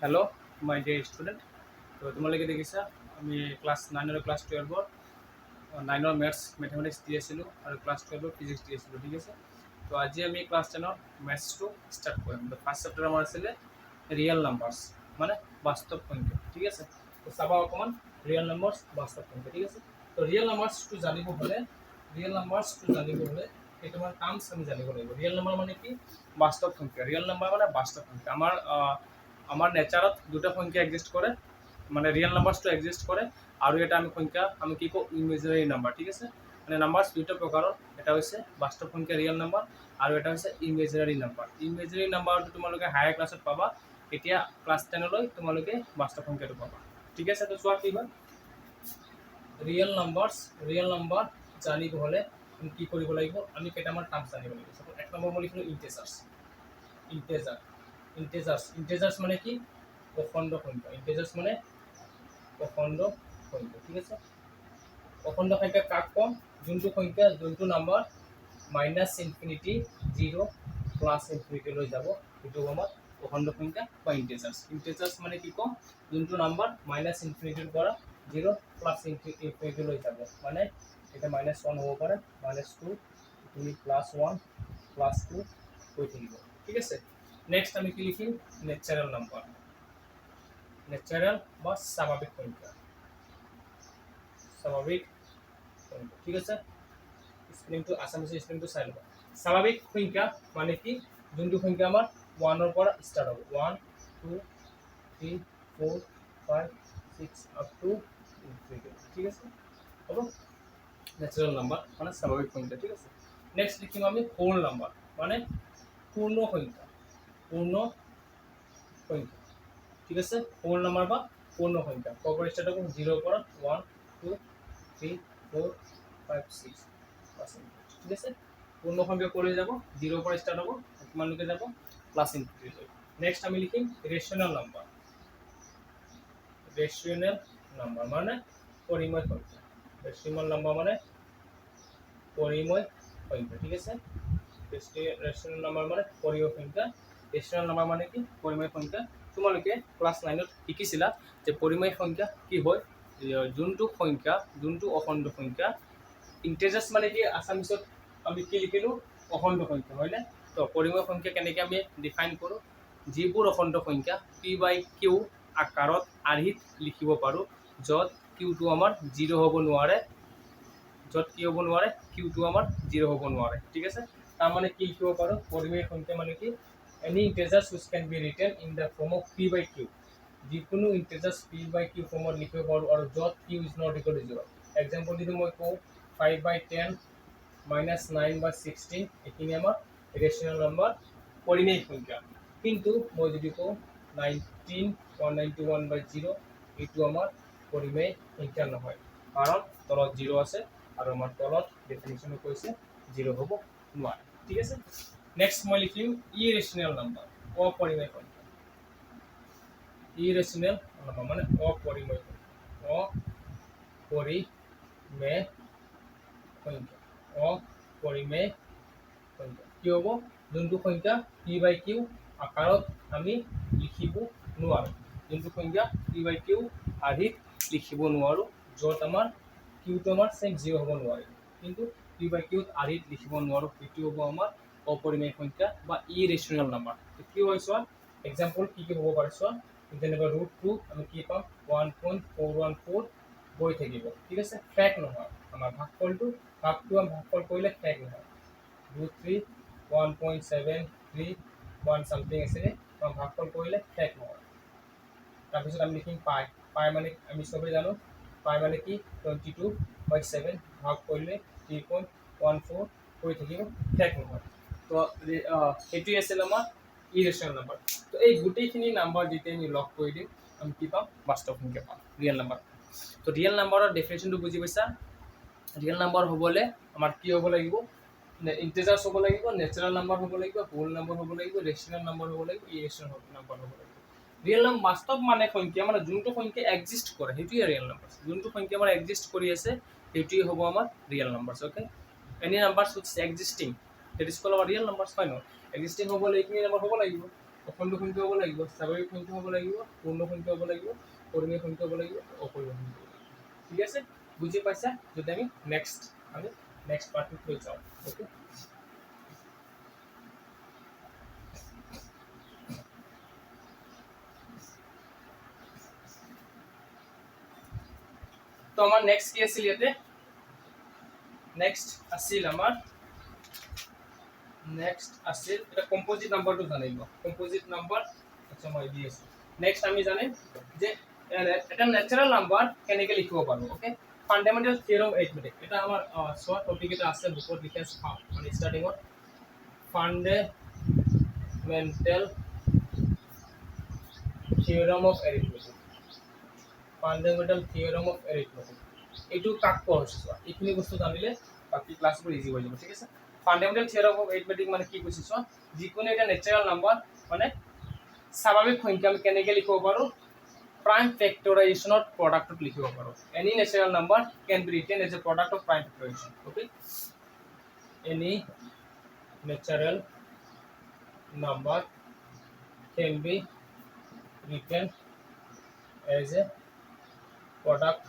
Hello' মাই dear student. তো তোমালোকে দেখিছা আমি ক্লাছ 9 আৰু ক্লাছ 12 9 মেথছ মেথমেটিক্স দি আছিলোঁ আৰু ক্লাছ 12 ফিজিক্স দি আছিলোঁ, ঠিক আছে। তো আজি আমি ক্লাছ 10 মেথছটো ষ্টাৰ্ট কৰিম। তো ফাৰ্ষ্ট চেপ্টাৰ আমাৰ আছিলে ৰিয়েল নাম্বাৰছ, মানে বাস্তৱ সংখ্যা, ঠিক আছে। তো চাবা অকণমান ৰিয়েল নাম্বাৰছ বাস্তৱ সংখ্যা, ঠিক আছে। তো ৰিয়েল নাম্বাৰছটো জানিব হ'লে কেইটামান টাৰ্মছ আমি জানিব লাগিব। ৰিয়েল নাম্বাৰ মানে কি? বাস্তৱ সংখ্যা। ৰিয়েল নাম্বাৰ মানে বাস্তৱ সংখ্যা। আমাৰ নেচাৰত দুটা সংখ্যা এক্সিষ্ট কৰে, মানে ৰিয়েল নাম্বাৰছটো এক্সিষ্ট কৰে, আৰু এটা আমি কি কওঁ ইমেজিনাৰী নাম্বাৰ, ঠিক আছে। মানে নাম্বাৰছ দুটা প্ৰকাৰৰ, এটা হৈছে বাস্তৱ সংখ্যা ৰিয়েল নাম্বাৰ আৰু এটা হৈছে ইমেজিনাৰী নাম্বাৰ। ইমেজিনাৰী নাম্বাৰটো তোমালোকে হায়াৰ ক্লাছত পাবা, এতিয়া ক্লাছ 10লৈ তোমালোকে বাস্তৱ সংখ্যাটো পাবা, ঠিক আছে। তো চোৱা কি হয়, ৰিয়েল নাম্বাৰ জানিব হ'লে আমি কি কৰিব লাগিব, আমি কেইটামান টাৰ্মছ জানিব লাগিব। এক নম্বৰ মই লিখিলোঁ ইণ্টেজাৰ্ছ। ইণ্টেজাৰ্ছ মানে কি? অখণ্ড সংখ্যা। ইণ্টেজাৰ্ছ মানে অখণ্ড সংখ্যা, ঠিক আছে। অখণ্ড সংখ্যা কাক কম? যোনটো নাম্বাৰ -ইনফিনিটি 0 প্লাছ ইনফিনিটিলৈ যাব, সেইটো আমাৰ অখণ্ড সংখ্যা বা ইণ্টেজাৰ্ছ। ইণ্টেজাৰ্ছ মানে কি কম? যোনটো নাম্বাৰ -ইনফিনিটিৰ পৰা 0 প্লাছ ইনফিনিটিলৈ যাব, মানে এতিয়া -1 হ'ব পাৰে, -2, +1 +2 হৈ থাকিব, ঠিক আছে। নেক্সট আমি কি লিখিম? Natural number. নেচাৰেল বা স্বাভাৱিক সংখ্যা, ঠিক আছে। স্পেলিংটো আছামিজ স্পেলিংটো চাই ল'বা। স্বাভাৱিক সংখ্যা মানে কি? যোনটো সংখ্যা আমাৰ 1ৰ পৰা ষ্টাৰ্ট হ'ব, 1 2 3 4 5 6 আপ টু ইনফিনিটি, ঠিক আছে, হ'ব। নেচাৰেল নাম্বাৰ মানে স্বাভাৱিক সংখ্যা, ঠিক আছে। নেক্সট লিখিম আমি হোল নাম্বাৰ, মানে পূৰ্ণ সংখ্যা। ঠিক আছে। হোল নাম্বাৰ বা পূৰ্ণ সংখ্যা ক'ৰ পৰা ষ্টাৰ্ট হ'ব? 0ৰ পৰা 1 2 3 4 5 6, ঠিক আছে। পূৰ্ণ সংখ্যা কৰি যাব, 0ৰ পৰা ষ্টাৰ্ট হ'ব, কিমানলৈকে যাব? প্লাছ ইনফিনিটিলৈ। নেক্সট আমি লিখিম ৰেচনেল নাম্বাৰ। মানে পৰিমেয় সংখ্যা। ৰেচনেল নাম্বাৰ মানে পৰিমেয় সংখ্যা, ঠিক আছে। ৰেচনেল নাম্বাৰ মানে পৰিমেয় সংখ্যা। ৰেচনেল নাম্বাৰ মানে কি? পৰিমেয় সংখ্যা। তোমালোকে ক্লাছ 9ত শিকিছিলা যে পৰিমেয় সংখ্যা কি হয়। যোনটো অখণ্ড সংখ্যা। ইণ্টেজাৰ্ছ মানে কি? আছামিছত আমি কি লিখিলোঁ? অখণ্ড সংখ্যা, হয়নে? তো পৰিমেয় সংখ্যা কেনেকৈ আমি ডিফাইন কৰোঁ? যিবোৰ অখণ্ড সংখ্যা p/q আকাৰত আৰ্হিত লিখিব পাৰোঁ, য'ত কিউটো আমাৰ 0 হ'ব নোৱাৰে, কিউটো আমাৰ 0 হ'ব নোৱাৰে, ঠিক আছে। তাৰমানে কি লিখিব পাৰোঁ? পৰিমেয় সংখ্যা মানে কি? Any integers which can be written in the form of p/q, যিকোনো ইণ্টেজাৰ্ছ p/q ফৰ্মত লিখিব পাৰোঁ, আৰু য'ত q is not equal to 0। Example যদি মই কওঁ 5/10 -9/16, এইখিনি আমাৰ ৰেচনেল নাম্বাৰ, পৰিমেয় সংখ্যা। কিন্তু মই যদি কওঁ 191/0, এইটো আমাৰ পৰিমেয় সংখ্যা নহয়, কাৰণ তলত 0 আছে, আৰু আমাৰ তলত ডেফিনিশ্যনো কৈছে 0 হ'ব নোৱাৰে, ঠিক আছে। নেক্সট মই লিখিম ইৰেচনেল নাম্বাৰ, অপৰিমেয় সংখ্যা। ইৰেচনেল নাম্বাৰ মানে অপৰিমেয় সংখ্যা। অপৰিমেয় সংখ্যা কি হ'ব? যোনটো সংখ্যা p/q আকাৰত আমি লিখিব নোৱাৰোঁ, আৰ্হিত লিখিব নোৱাৰোঁ, য'ত আমাৰ কিউটো আমাৰ 0 হ'ব নোৱাৰে, কিন্তু p/q আৰ্হিত লিখিব নোৱাৰোঁ, সেইটো হ'ব আমাৰ অপৰিমেয় সংখ্যা বা ইৰেচনেল নাম্বাৰ। কি হয় চোৱা, এক্সাম্পল কি হ'ব পাৰে চোৱা, যেনেকৈ √2 আমি কি পাম? 1.414 গৈ থাকিব, ঠিক আছে, ফেক নহয়। আমাৰ ভাগফলটো আমি ভাগফল কৰিলে ফেক নহয়। √3 1.731 চামথিং আছিলে, ভাগফল কৰিলে ফেক নহয়। তাৰপিছত আমি লিখিম পাই মানে আমি চবেই জানো পাই মানে কি? 22/7 ভাগ কৰিলে 3.14 হৈ থাকিব, ফেক নহয়। তো সেইটোৱে আছিল আমাৰ ইৰেচনেল নাম্বাৰ। তো এই গোটেইখিনি নাম্বাৰ যেতিয়া আমি লগ কৰি দিম, আমি কি পাম? বাস্তৱ সংখ্যা পাম, ৰিয়েল নাম্বাৰ। তো ৰিয়েল নাম্বাৰৰ ডেফিনেশ্যনটো বুজি পাইছা? ৰিয়েল নাম্বাৰ হ'বলৈ আমাৰ কি হ'ব লাগিব? ইণ্টেজাৰ্ছ হ'ব লাগিব, নেচাৰেল নাম্বাৰ হ'ব লাগিব, হোল নাম্বাৰ হ'ব লাগিব, ৰেচনেল নাম্বাৰ হ'ব লাগিব, ইৰেচনেল নাম্বাৰ হ'ব লাগিব। ৰিয়েল নাম্বাৰ বাস্তৱ মানে সংখ্যা, মানে যোনটো সংখ্যা এক্সিষ্ট কৰে, সেইটোৱে ৰিয়েল নাম্বাৰ। যোনটো সংখ্যা আমাৰ এক্সিষ্ট কৰি আছে, সেইটোৱে হ'ব আমাৰ real numbers, okay. Any numbers which is existing, that is called our real numbers, হয় নহয়? এক্সিষ্টিং হ'বলৈ এইখিনি নাম্বাৰ হ'ব লাগিব। অখণ্ড সংখ্যা হ'ব লাগিব, স্বাভাৱিক সংখ্যা হ'ব লাগিব, পূৰ্ণ সংখ্যা হ'ব লাগিব, পৰিমেয় সংখ্যা হ'ব লাগিব, অপৰিমেয় সংখ্যা হ'ব লাগিব। ঠিক আছে, বুজি পাইছা? যদি আমি নেক্সট পাৰ্টটোত লৈ যাওঁ। অ'কে, তো আমাৰ নেক্সট কি আছিল ইয়াতে? নেক্সট আছিল এটা কম্পোজিট নাম্বাৰটো জানিব। কম্পোজিট নাম্বাৰ আচ্ছা মই দি আছোঁ। নেক্সট আমি জানিম যে এটা নেচাৰেল নাম্বাৰ কেনেকৈ লিখিব পাৰোঁ। অ'কে, ফাণ্ডামেণ্টেল থিয়ৰম এৰিথমেটিক, এটা আমাৰ চোৱা টপিক এটা আছে বুকত লিখি আছে মানে ষ্টাৰ্টিঙত, fundamental theorem of arithmetic. Fundamental theorem of arithmetic এইটো কাক কোৱা হৈছে চোৱা, এইখিনি বস্তু জানিলে বাকী ক্লাছবোৰ ইজি হৈ যাব। ঠিক আছে, ফাণ্ডামেণ্টেল থিয়ৰম অফ এৰিথমেটিক মানে কি কৈছে চোৱা, যিকোনো এটা নেচাৰেল নাম্বাৰ মানে স্বাভাৱিক সংখ্যা আমি কেনেকৈ লিখিব পাৰোঁ, প্ৰাইম ফেক্টৰাইজেশ্যনৰ প্ৰডাক্টত লিখিব পাৰোঁ। Any natural number can be written as a product of prime factorization. Okay, any natural number can be written as a product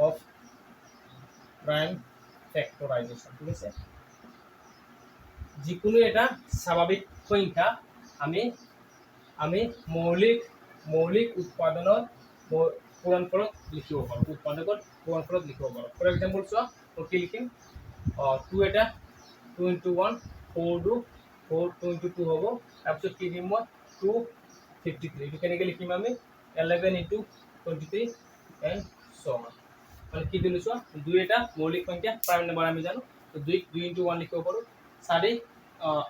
of prime factorization। ঠিক আছে, যিকোনো এটা স্বাভাৱিক সংখ্যা আমি মৌলিক উৎপাদনৰ পূৰণফলত লিখিব পাৰোঁ, উৎপাদকৰ পূৰণফলত লিখিব পাৰোঁ। ফৰ এক্সাম্পল চোৱা, মই কি লিখিম, 2 এটা 2 into 1 4 2 4 2 into 2 হ'ব। তাৰপিছত কি দিম মই 253, এইটো কেনেকৈ লিখিম আমি 11 into 23 and so on। মানে কি দিলোঁ চোৱা, 2 এটা মৌলিক সংখ্যা, প্ৰাইম নাম্বাৰ আমি জানো, তো 2 into 1 লিখিব পাৰোঁ। 4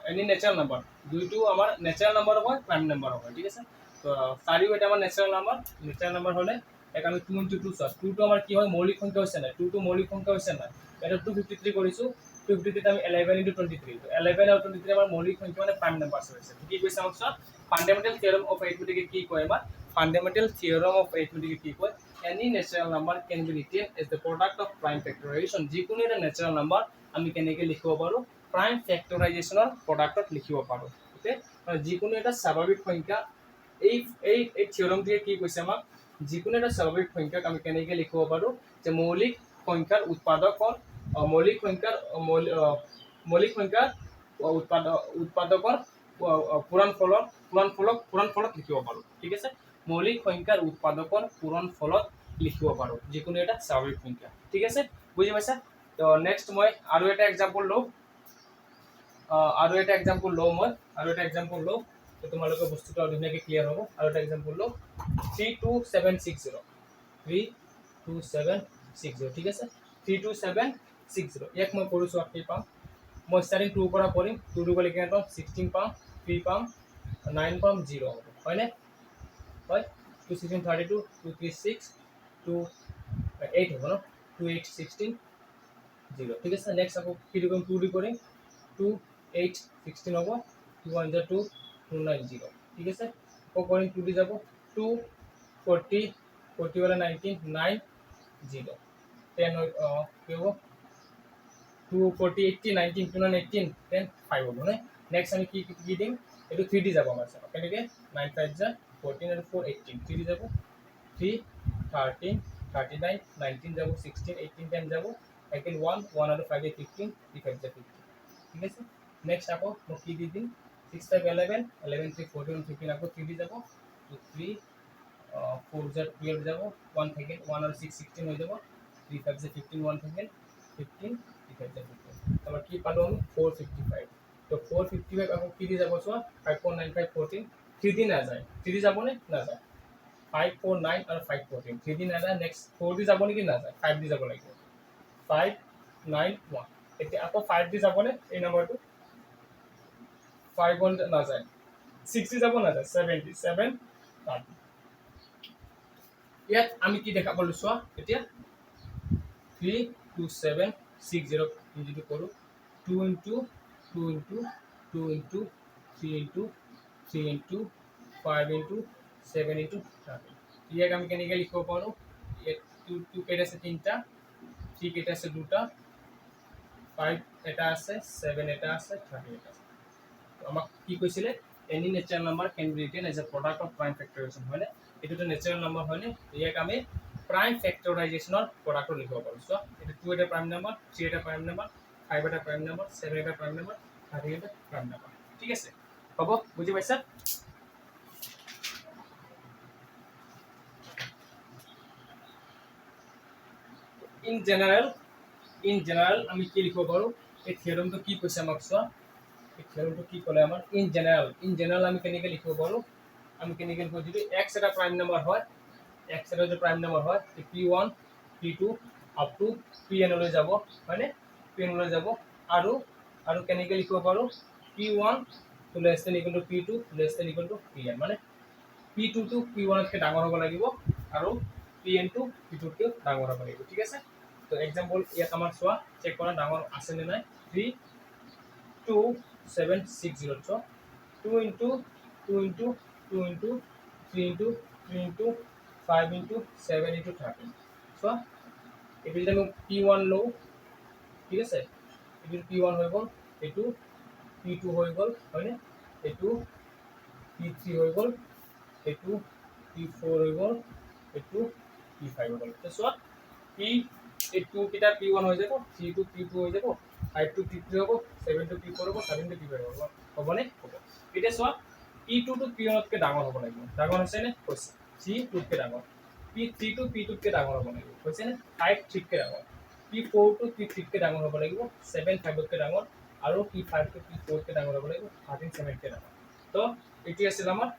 এনি নেচাৰেল নাম্বাৰ, 2টো আমাৰ নেচাৰেল নাম্বাৰ হয়, প্ৰাইম নাম্বাৰ হয়। ঠিক আছে, তো 4ও এটা আমাৰ নেচাৰেল নাম্বাৰ হ'লে এক আমি 2 into 2 চোৱা, 2টো আমাৰ কি হয়, মৌলিক সংখ্যা হৈছে নাই, 2টো মৌলিক সংখ্যা হৈছে নাই, এটা 253 কৰিছোঁ, 253 আমি 11 into 23, তো 11 আৰু 23 আমাৰ মৌলিক সংখ্যা মানে প্ৰাইম নাম্বাৰ হৈছে। কি কৈছে আমাক চোৱা, ফাণ্ডামেণ্টেল থিয়ৰম অফ এৰিথমেটিক কি কয়, আমাৰ ফাণ্ডামেণ্টেল থিয়ৰম অফ এৰিথমেটিক কি কয়, any natural number can be written as the product of prime factorization. যিকোনো এটা নেচাৰেল নাম্বাৰ আমি কেনেকৈ লিখিব পাৰোঁ, প্ৰাইম ফেক্টৰাইজেশ্যনৰ প্ৰডাক্টত লিখিব পাৰোঁ। ওকে, যিকোনো এটা স্বাভাৱিক সংখ্যা, এই থিয়ৰমটোৱে কি কৈছে আমাক, যিকোনো এটা স্বাভাৱিক সংখ্যাক আমি কেনেকৈ লিখিব পাৰোঁ, যে মৌলিক সংখ্যাৰ উৎপাদকৰ পূৰণফলক লিখিব পাৰোঁ। ঠিক আছে, মৌলিক সংখ্যাৰ উৎপাদকৰ পূৰণফলক লিখিব পাৰোঁ যিকোনো এটা স্বাভাৱিক সংখ্যা। ঠিক আছে, বুজি পাইছা? তো নেক্সট মই আৰু এটা এক্সাম্পল লওঁ, তো তোমালোকৰ বস্তুটো ধুনীয়াকৈ ক্লিয়াৰ হ'ব। আৰু এটা এক্সাম্পল লওঁ, 32760। ঠিক আছে, 32760 ইয়াক মই কৰিছোঁ, কি পাম, মই ষ্টাৰ্টিং 2 পৰা কৰিম, 2 গ'লে কিমান পাম, 16 পাম, 3 পাম, 9 পাম, 0 হ'ব, হয়নে? হয়, 2 16 32, 2 3 6, 2 8 হ'ব ন, 2 8 16 0। ঠিক আছে, নেক্সট আকৌ কি কৰিম, 2 দি কৰিম, 2 8 16 হ'ব, 2 1 2 2 9 0। ঠিক আছে, আকৌ কৰিম, 2 দি যাব, 2 40 40 वाला 19 9 0 10 কি হ'ব, 2 40 80 19 2 9 18 10 5 হ'ব নে? নেক্সট আমি কি দিম, এইটো 3 দি যাব আমাৰ চাব কেনেকৈ, 9 5 যা 14 আৰু 4 18, 3 দি যাব, 3 13 39 19 যাব, 16 18 10 যাব, একেল 1 1 আৰু 5 15 3 5 যা 15। ঠিক আছে, নেক্সট আকৌ মই কি দি দিম, 6 5 11 11 3 14 15 আকৌ 3 দি যাব, 2 3 4 যা 12 যাব, 1 থাকে 1 আৰু 6 16 হৈ যাব, 3 5 যা 15 1 থাকে 15 3 5 যা 15, তারপর কি পালো আমি 455। তো 455 আকৌ কি দি যাব চোৱা, 5495 14, 3 দি না যায়, 3 দি যাব নে না যায়, 549 আৰু 514, 3 দি না যায়, নেক্সট 4 দি যাব নেকি, না যায়, 5 দি যাব লাগিব, 591। এতিয়া আকৌ 5 দি যাব নে, এই নম্বৰটো 51 না যায়, 6 দি যাব না যায়, 77 30। ইয়াত আমি কি দেখা পালো চোৱা, এতিয়া 32760 যদি কৰোঁ, 2 into 2 into 2 into 3 into 3 into 5 into 7 into 30। ইয়াক আমি কেনেকৈ লিখিব পাৰোঁ, 2 কেইটা আছে 3টা, 3 কেইটা আছে 2টা, 5 এটা আছে, 7 এটা আছে, 30 এটা আছে। আমাক কি কৈছিলে, any natural number can be written as a product of prime factorization হয় না এটো তো natural number হয় না ইয়াক আমি prime factorization or product লিখিব পাৰো সো এটা 2 এটা prime number 3 এটা prime number 5 এটা prime number 7 এটা prime number 30 এটা prime number ঠিক আছে হ'ব বুজি পাইছা in general আমি কি লিখিব পাৰো এই থিওৰেমটো কি কৈছে আমাক চোৱা এই থিওৰেমটো কি ক'লে আমাৰ in general আমি কেনেকৈ লিখিব পাৰো আমি কেনেকৈ লিখিব যদি x এটা প্ৰাইম নাম্বাৰ হয় x এটা যদি প্ৰাইম নাম্বাৰ হয় p1 p2 up to pn লৈ যাব মানে pn লৈ যাব আৰু আৰু কেনেকৈ লিখিব পাৰো p1 to less than equal to p2 less than equal to pn মানে p2 to p1 তকৈ ডাঙৰ হ'ব লাগিব আৰু pn to p2 তকৈ ডাঙৰ হ'ব লাগিব ঠিক আছে তো এক্সাম্পল ইয়াত আমাৰ চোৱা চেক কৰা ডাঙৰ আছে নে নাই 32760 so 2 into 2 into 2 into 3 into 3 into 5 into 7 into 13 so এটো যদি আমি p1 লও ঠিক আছে এটো p1 হৈ গ'ল এটো p2 হৈ গ'ল হয়নে এটো p3 হৈ গ'ল এটো p4 হৈ গ'ল এটো p5 হৈ গ'ল তো চোৱা p এই 2 কিটা p1 হৈ যাব 3 to p2 হৈ যাব 5 to p3 হ'ব 7 to p4 হ'ব 7 to p5 হ'ব হ'বনে হ'ব এটা চোৱা p2 to p1 তকৈ ডাঙৰ হ'ব লাগিব ডাঙৰ হৈছে নে হৈছে 3 2 তকৈ ডাঙৰ p3 to p2 তকৈ ডাঙৰ হ'ব লাগিব হৈছে নে 5 3 তকৈ ডাঙৰ p4 to p3 তকৈ ডাঙৰ হ'ব লাগিব 7 5 তকৈ ডাঙৰ আৰু p5 to p4 তকৈ ডাঙৰ হ'ব লাগিব 13 7 তকৈ ডাঙৰ তো এটি আছিল আমাৰ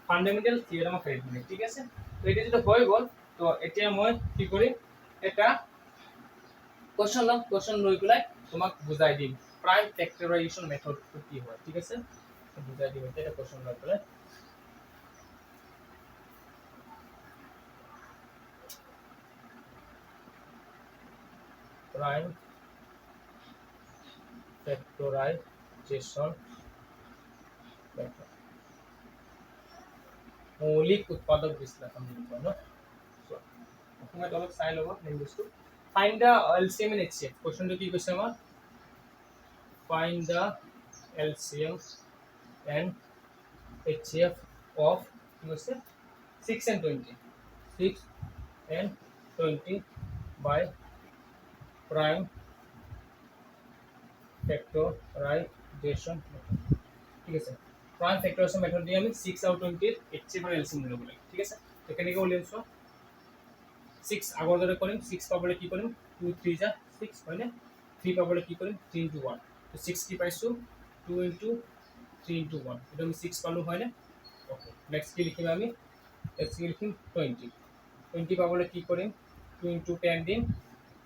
ফান্ডামেন্টাল থিওৰেম অফ এৰিথমেটিক ঠিক আছে তো এটা যদি হৈ গ'ল তো এতিয়া মই কি কৰিম এটা কোশ্চন লৈ পেলাই তোমাক বুজাই দিম প্ৰাইম ফেক্টৰাইজেশ্যন মেথডটো কি হয় ঠিক আছে বুজাই দিম এটা কোশ্চন লৈ পেলাই প্ৰাইম ফেক্টৰাইজেশ্যন মেথড মৌলিক উৎপাদক বিশ্লেষণ বুলি কয় ন অসমীয়াত অলপ চাই ল'ব লেংগুৱেজটো find the LCM and HCF কোশ্চনটো কি কৈছে আমাৰ find the LCM and HCF of কি কৈছে 6 and 20 6 and 20 by prime factorization method ঠিক আছে prime factorization method দিয়ে আমি 6 আৰু 20 এৰ HCF আৰু LCM উলিয়াব লাগে ঠিক আছে তো কেনেকৈ উলিয়াইছো 6 আগৰ দৰে কৰিম 6 পাবলৈ কি কৰিম 2 3 যা 6 হয় নে 3 পাবলৈ কি কৰিম 3 into 1 তো 6 কি পাইছো 2 into 3 into 1 এটা আমি 6 পালো হয় নে ওকে নেক্সট কি লিখিম আমি নেক্সট কি লিখিম 20 20 পাবলৈ কি কৰিম 2 into 10 দিম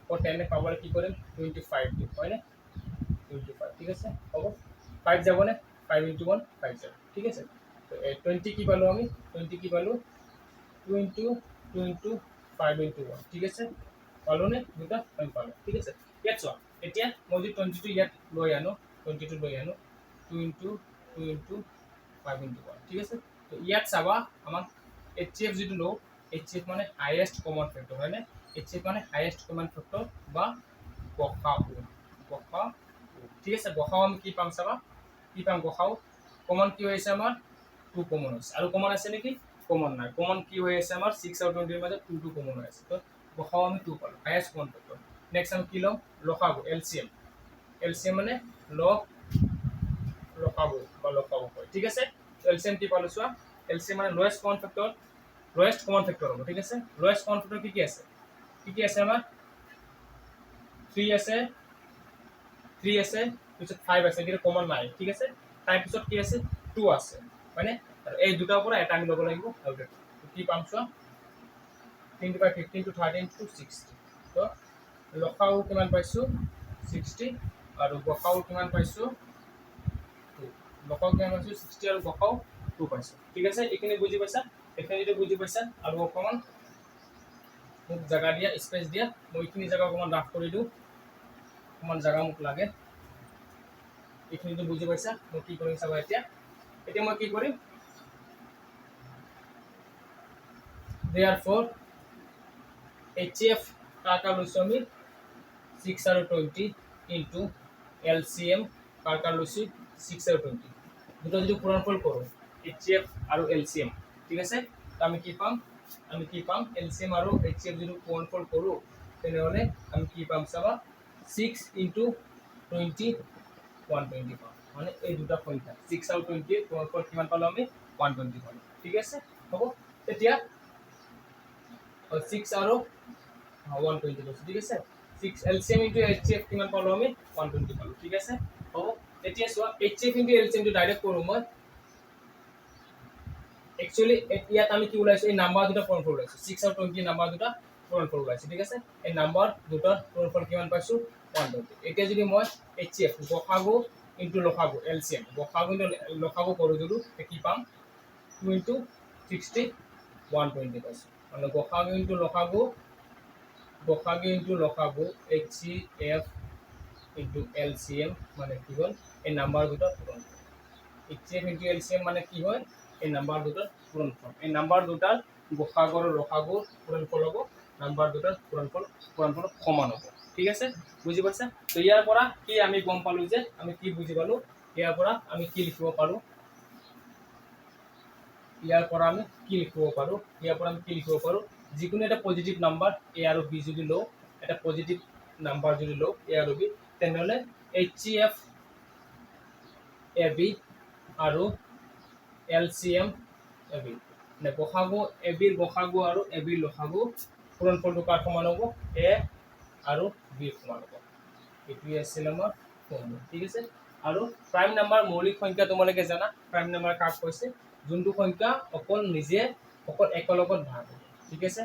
और 10 এ পাবলৈ কি কৰিম 25 দিম হয় নে 25 ঠিক আছে হ'ব 5 যাব নে 5 into 1 5 যাব ঠিক আছে তো 20 কি পালো আমি 20 কি পালো 2 into 2 into 5 into 1 ঠিক আছে পালো নে দুটা আমি পালো ঠিক আছে ইয়াত চোৱা এতিয়া মই যদি 22 ইয়াত লৈ আনো 22 লৈ আনো 2 into 2 into 5 into 1 ঠিক আছে তো ইয়াত চাবা আমাক HCF যেটো লো HCF মানে হাইয়েস্ট কমন ফ্যাক্টর হয় না HCF মানে হাইয়েস্ট কমন ফ্যাক্টর বা গসাউ ঠিক আছে গসাউ আমি কি পাম চাবা কি পাম গসাউ কমন কি হয়েছে আমার 2 কমন হয়েছে আর কমন আছে নাকি কমন নাই কমন কি হৈ আছে আমাৰ 6 আৰু 20 এর মধ্যে 2 2 কমন হৈ আছে তো গসাউ আমি 2 পালো হাইয়েস্ট কমন ফ্যাক্টর নেক্সট আমি কি লম লসাগু LCM মানে লসাগু বা লসাগু হয় ঠিক আছে LCM কি পালো চোৱা LCM মানে লোয়েস্ট কমন ফ্যাক্টৰ হ'ব ঠিক আছে লোয়েস্ট কমন ফ্যাক্টৰ কি আছে আমাৰ 3 আছে পিছত 5 আছে কিন্তু কমন নাই ঠিক আছে তাৰ পিছত কি আছে 2 আছে মানে এই দুটাৰ পৰা এটা আমি ল'ব লাগিব কি পাম চোৱা 3 by 15 to 13 to 60 তো লসাগু কিমান পাইছো 60 আৰু গসাগু কিমান পাইছো 2 লসাগু কিমান পাইছো 60 আৰু গসাগু 2 পাইছো ঠিক আছে এইখিনি বুজি পাইছা এখানে যদি বুজি পাইছা আৰু অকমান মোক জায়গা দিয়া স্পেস দিয়া মই এইখিনি জায়গা অকমান রাফ কৰি দিও অকমান জায়গা মোক লাগে এইখিনি তো বুজি পাইছা মই কি কৰিম চাবা এতিয়া মই কি কৰিম therefore HCF কাকা লৈছো আমি 6 আৰু 20 into LCM কাকা লৈছো 6 আৰু 20 দুটা যদি পূৰণফল কৰোঁ HCF আৰু LCM, ঠিক আছে? তো আমি কি পাম LCM আৰু HCF যদি পূৰণফল কৰোঁ তেনেহ'লে আমি কি পাম চাবা 6 × 20 120 পাম। মানে এই দুটা সংখ্যা 6 আৰু 20 পূৰণফল কিমান পালোঁ আমি 120 পালোঁ, ঠিক আছে? হ'ব তেতিয়া 6 আৰু 120 লৈছোঁ, ঠিক আছে? 6 LCM × HCF কিমান পালোঁ আমি 120 পালোঁ, ঠিক আছে? হ'ব এতিয়া চোৱা HCF × LCM টো ডাইৰেক্ট কৰোঁ মই। একচুয়ালি ইয়াত আমি কি ওলাইছে এই নাম্বাৰ দুটা পূৰণফল ওলাইছে 6 আৰু 20 নাম্বাৰ দুটা পূৰণফল ওলাইছে, ঠিক আছে? এই নাম্বাৰ দুটা পূৰণফল কিমান পাইছোঁ 120। এতিয়া যদি মই HCF গসাগু ইনটু লসাগু LCM গসাগু ইনটু লসাগু কৰোঁ যদি কি পাম 2 × 60 120 পাইছোঁ। মানে গসাগু ইনটু লসাগু HCF ইনটু LCM মানে কি হ'ল এই নাম্বাৰ দুটা পূৰণফল। HCF ইনটু LCM মানে কি হয় এই নাম্বাৰ দুটাৰ পূৰণফল। এই নাম্বাৰ দুটাৰ গসাগু আৰু লসাগুৰ পূৰণফল হ'ব, নাম্বাৰ দুটাৰ পূৰণফল সমান হ'ব, ঠিক আছে? বুজি পাইছা? তো ইয়াৰ পৰা কি আমি গম পালোঁ যে আমি কি বুজি পালোঁ ইয়াৰ পৰা আমি কি লিখিব পাৰোঁ যিকোনো এটা পজিটিভ নাম্বাৰ A আৰু B যদি লওঁ এটা পজিটিভ নাম্বাৰ যদি লওঁ A আৰু B তেনেহ'লে HCF AB আৰু LCM AB মানে গসাগু ABৰ গসাগু আৰু ABৰ লসাগু পূৰণফলটো কাৰ সমান হ'ব A আৰু B সমান হ'ব। এইটোৱে আছিল আমাৰ ফৰ্মুলা, ঠিক আছে? আৰু প্ৰাইম নাম্বাৰ মৌলিক সংখ্যা তোমালোকে জানা প্ৰাইম নাম্বাৰ কাক কৈছে যোনটো সংখ্যা অকল একৰ লগত ভাগ হ'ব, ঠিক আছে?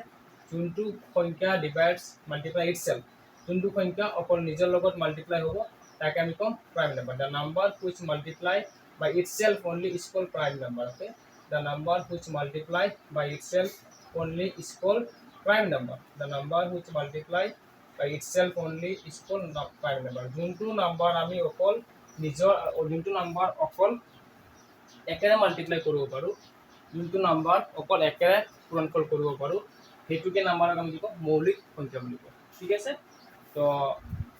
যোনটো সংখ্যা ডিভাইডছ মাল্টিপ্লাই ইটসেল্ফ যোনটো সংখ্যা অকল নিজৰ লগত মাল্টিপ্লাই হ'ব তাকে আমি ক'ম prime number. The number which multiply by itself only is called prime number, okay? The number which multiply by itself only is called prime number. The number which multiply by itself only is called prime number. যোনটো number আমি অকল নিজৰ যোনটো number অকল একেৰে multiply কৰিব পাৰোঁ যোনটো number অকল একেৰে পূৰণফল কৰিব পাৰোঁ সেইটোকে নাম্বাৰক আমি কি কওঁ মৌলিক সংখ্যা বুলি কওঁ, ঠিক আছে? তো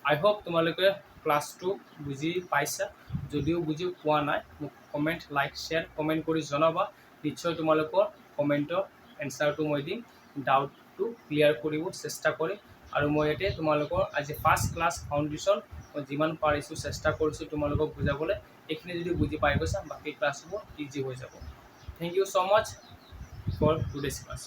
আই হোপ তোমালোকে ক্লাছটো বুজি পাইছা। যদিও বুজি পোৱা নাই মোক কমেণ্ট লাইক শ্বেয়াৰ কমেণ্ট কৰি জনাবা, নিশ্চয় তোমালোকৰ কমেণ্টৰ এনচাৰটো মই দিম, ডাউটটো ক্লিয়াৰ কৰিব চেষ্টা কৰিম। আৰু মই ইয়াতে তোমালোকৰ আজি ফাৰ্ষ্ট ক্লাছ ফাউণ্ডেশ্যন মই যিমান পাৰিছোঁ চেষ্টা কৰিছোঁ তোমালোকক বুজাবলৈ। এইখিনি যদি বুজি পাই গৈছা বাকী ক্লাছবোৰ ইজি হৈ যাব। Thank you so' much for today's class.